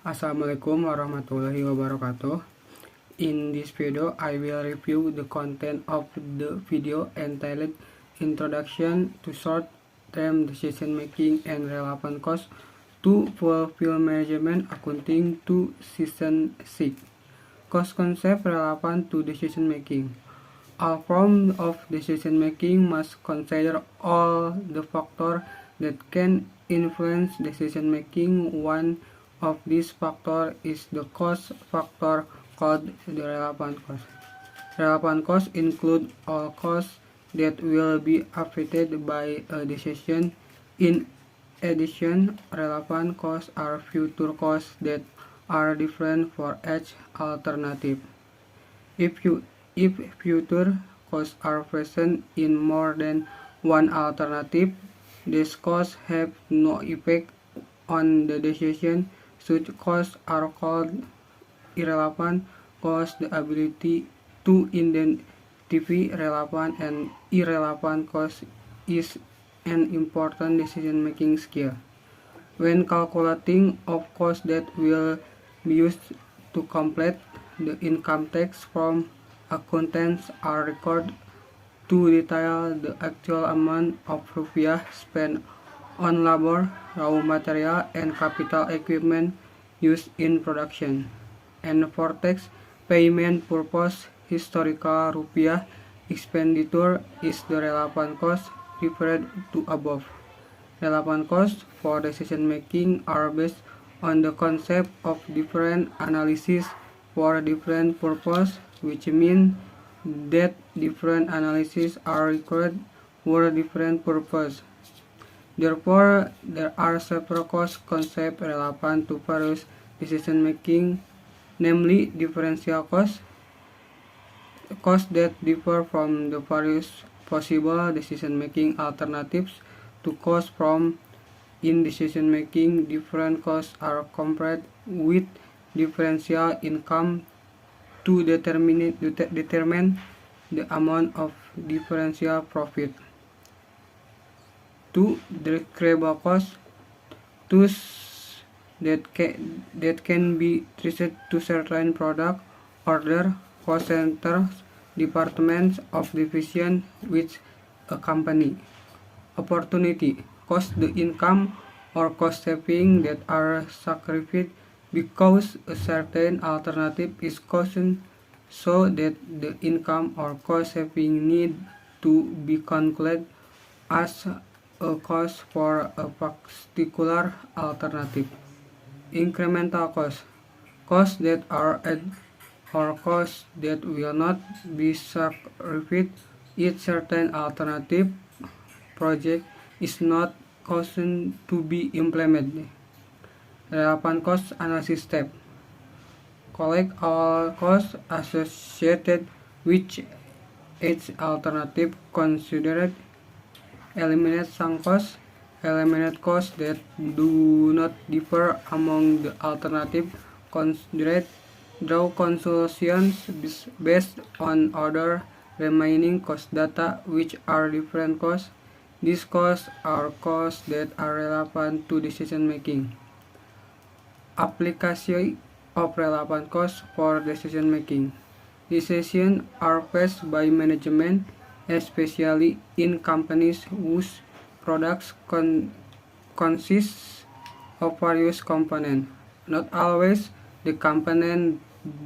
Assalamualaikum warahmatullahi wabarakatuh. In this video, I will review the content of the video entitled Introduction to Short-Term Decision Making and Relevant Costs to Fulfill Management Accounting to Season 6. Cost concept relevant to decision making. All forms of decision making must consider all the factors that can influence decision making. One of these factors is the cost factor called the relevant cost. Relevant costs include all costs that will be affected by a decision. In addition, relevant costs are future costs that are different for each alternative. If future costs are present in more than one alternative, these costs have no effect on the decision. Such costs are called irrelevant costs. The ability to identify relevant and irrelevant costs is an important decision-making skill. When calculating of costs that will be used to complete the income tax form, accountants are required to detail the actual amount of rupiah spent on labor, raw material, and capital equipment used in production. And for tax payment purpose, historical rupiah expenditure is the relevant cost referred to above. Relevant costs for decision making are based on the concept of different analysis for different purpose, which means that different analyses are required for different purpose. Therefore, there are several cost concepts relevant to various decision making, namely differential costs, costs that differ from the various possible decision making alternatives to costs from in decision making. Different costs are compared with differential income to determine the amount of differential profit. 2. Desirable costs, those that can be traced to certain product, order, cost centers, departments of division with a company. Opportunity cost, the income or cost saving that are sacrificed because a certain alternative is chosen, so that the income or cost saving need to be calculated as a cost for a particular alternative. Incremental costs, costs that are added or costs that will not be sacrificed if certain alternative project is not chosen to be implemented. Relevant cost analysis step. Collect all costs associated with each alternative considered. Eliminate sunk costs. Eliminate costs that do not differ among the alternative considered. Draw conclusions based on other remaining cost data, which are different costs. These costs are costs that are relevant to decision making. Application of relevant costs for decision making. Decisions are faced by management, especially in companies whose products consist of various components. Not always the components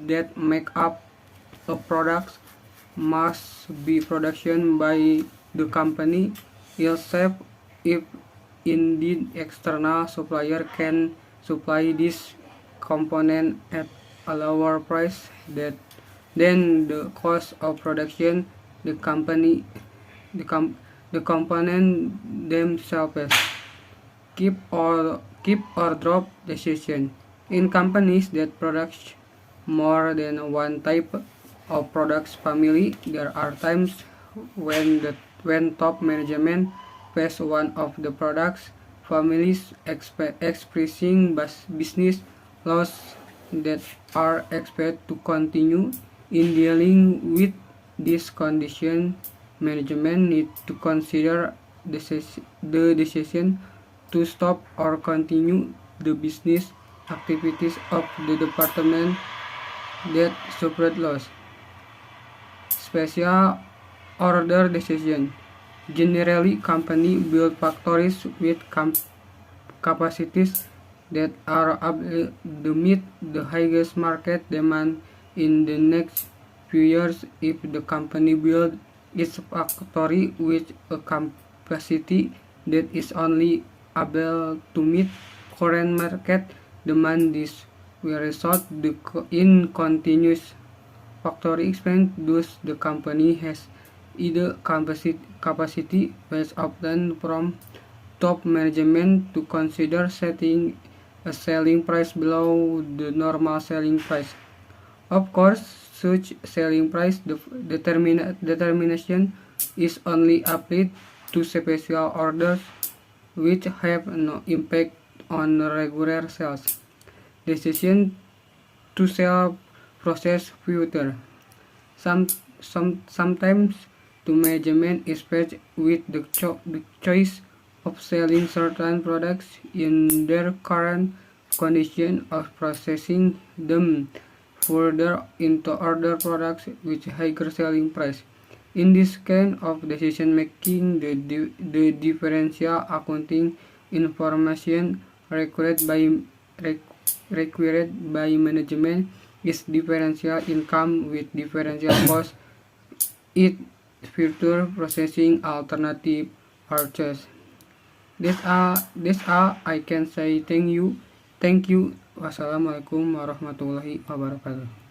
that make up a product must be produced by the company itself. If indeed external supplier can supply this component at a lower price than the cost of production, the component themselves. Keep or drop decision. In companies that produce more than one type of products family, there are times when top management face one of the products families expressing business loss that are expected to continue. In dealing with this condition, management need to consider the decision to stop or continue the business activities of the department that suffered loss. Special order decision. Generally, companies build factories with capacities that are able to meet the highest market demand in the next few years. If the company builds its factory with a capacity that is only able to meet current market demand, this will result in continuous factory expansion. Thus, the company has either capacity based often from top management to consider setting a selling price below the normal selling price. Of course, such selling price determination is only applied to special orders which have no impact on regular sales. Decision to sell process future. Sometimes the management is faced with the choice of selling certain products in their current condition or processing them further into other products with higher selling price. In this kind of decision making, the differential accounting information required by management is differential income with differential cost, it future processing alternative or choice. That's all I can say. Thank you. Wassalamualaikum warahmatullahi wabarakatuh.